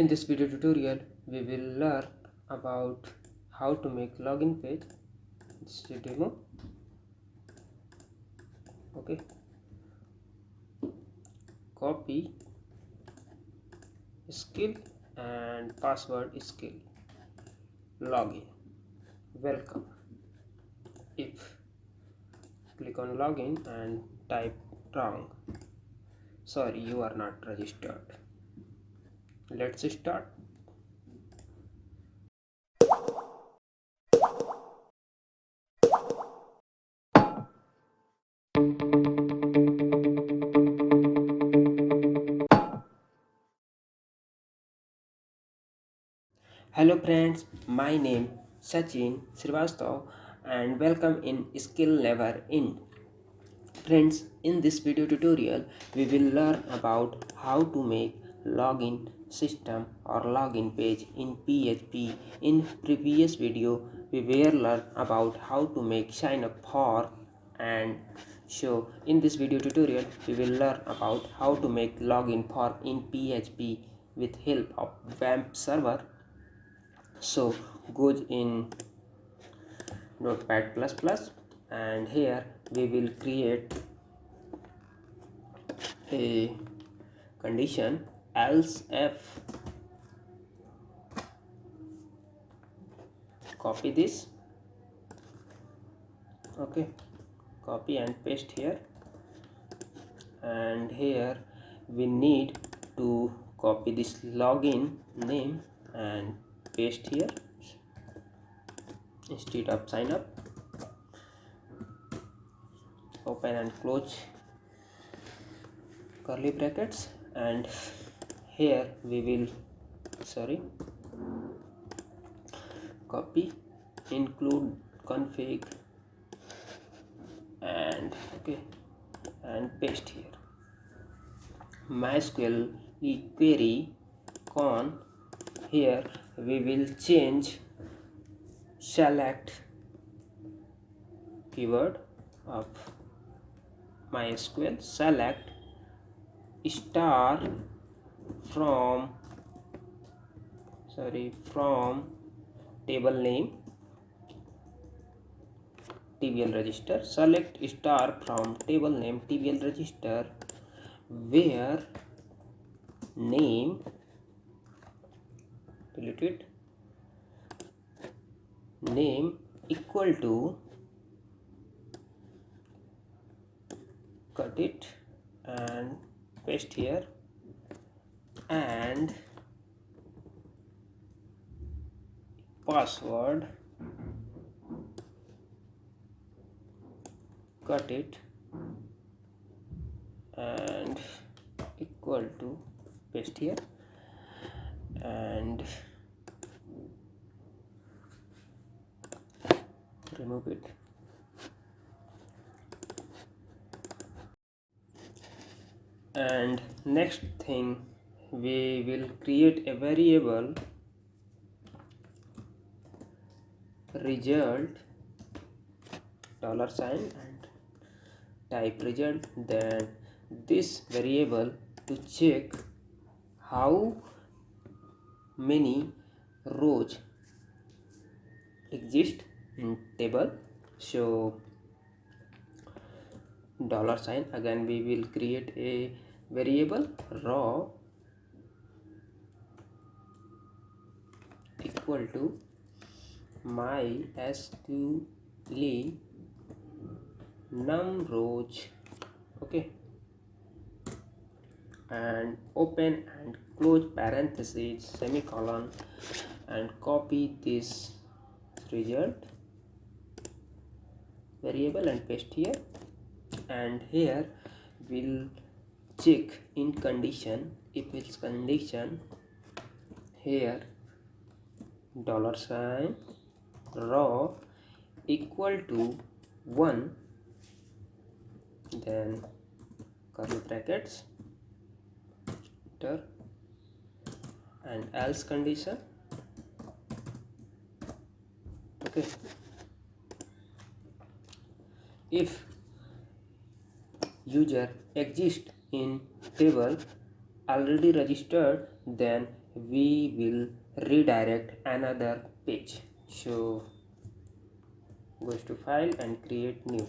In this video tutorial, we will learn about how to make login page. This is a demo. Okay. Copy skill and password skill. Login. Welcome. If click on login and type wrong. Sorry, you are not registered. Let's start. Hello friends, my name Sachin Srivastav and welcome in Skill Never End. Friends, in this video tutorial, we will learn about how to make login system or login page in PHP. In previous video, we were learn about how to make sign up for, and so in this video tutorial, we will learn about how to make login for in PHP with help of web server. So goes in Notepad++, and here we will create a condition else if. Copy this. Okay, copy and paste here, and here we need to copy this login name and paste here instead of sign up. Open and close curly brackets, and here we will copy include config and paste here. MySQL query con. Here we will change select keyword of MySQL, select star from table name TBL register. Select star from table name TBL register where name name equal to, cut it and paste here, and password, cut it and equal to, paste here, and remove it. And next thing, we will create a variable result $sign and type result. Then this variable to check how many rows exist in table. So $sign, again we will create a variable raw equal to MySQL num rows. Okay, and open and close parentheses semicolon, and copy this result variable and paste here. And here we'll check in condition, if its condition, here $sign raw equal to 1, then curly brackets enter, and else condition. Okay, if user exists in table already registered, then we will redirect another page. So goes to file and create new.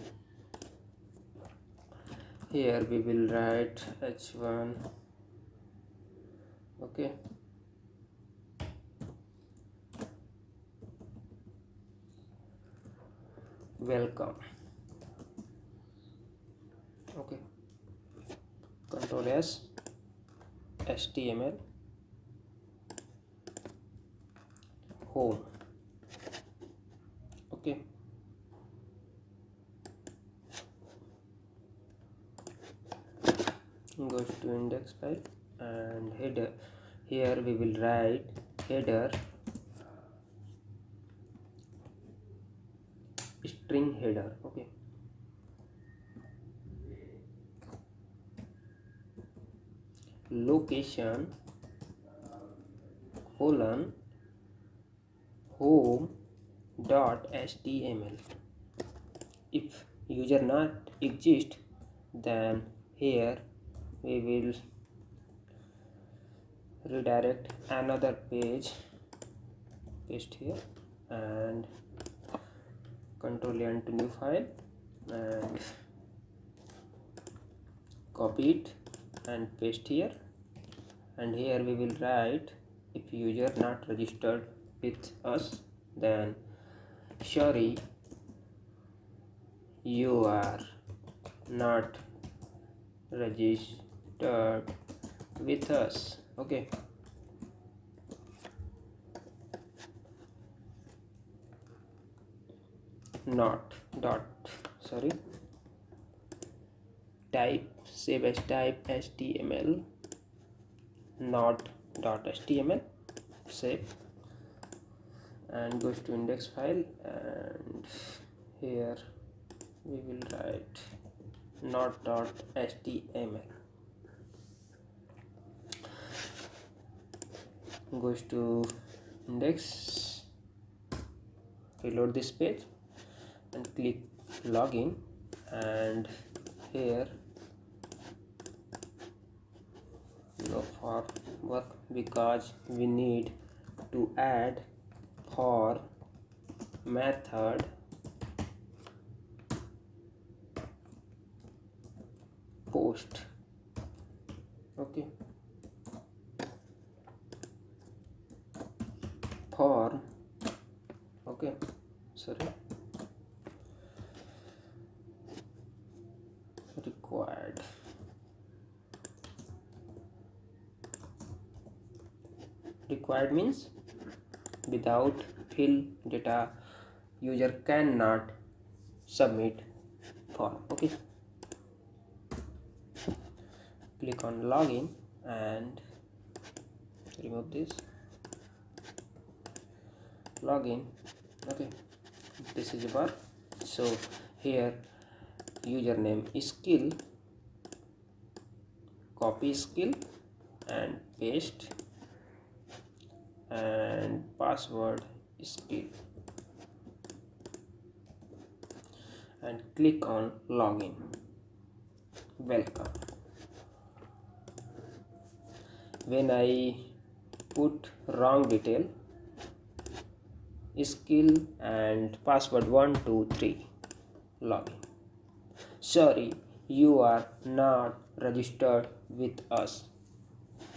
Here we will write h1. Okay, welcome. Okay, control S, HTML, home. Okay, goes to index file and header. Here we will write header, string header. Okay, location colon home dot html. If user not exist, then here we will redirect another page, paste here and control N to new file and copy it and paste here, and here we will write if user not registered with us, then sorry, you are not registered with us. Okay, not dot, sorry, type, save as type html, not dot html, save and goes to index file, and here we will write not dot html, goes to index, reload this page and click login, and here no for work because we need to add for method post. Okay, form. Okay, sorry, required. Required means without fill data user cannot submit form. Okay, click on login and remove this, login. Okay, this is work. So here username is skill, copy skill and paste, and password is skill, and click on login. Welcome. When I put wrong detail, skill and password 123, login. Sorry, you are not registered with us.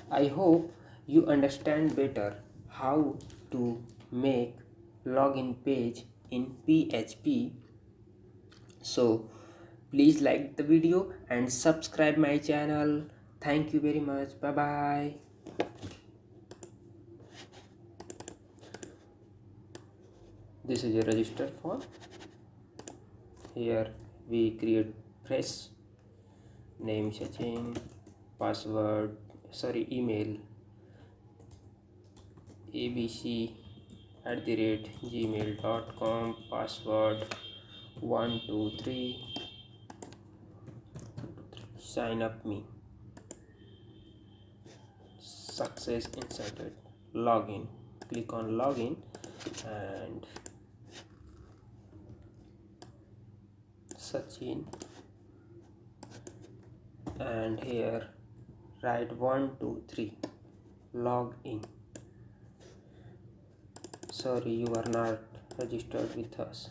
I hope you understand better how to make login page in PHP. So please like the video and subscribe my channel. Thank you very much. Bye bye. This is a register form. Here we create fresh name Sachin, password, sorry, email abc@gmail.com, password 123, sign up me, success inserted, login. Click on login and Sachin, and here write 123, log in. Sorry, you are not registered with us.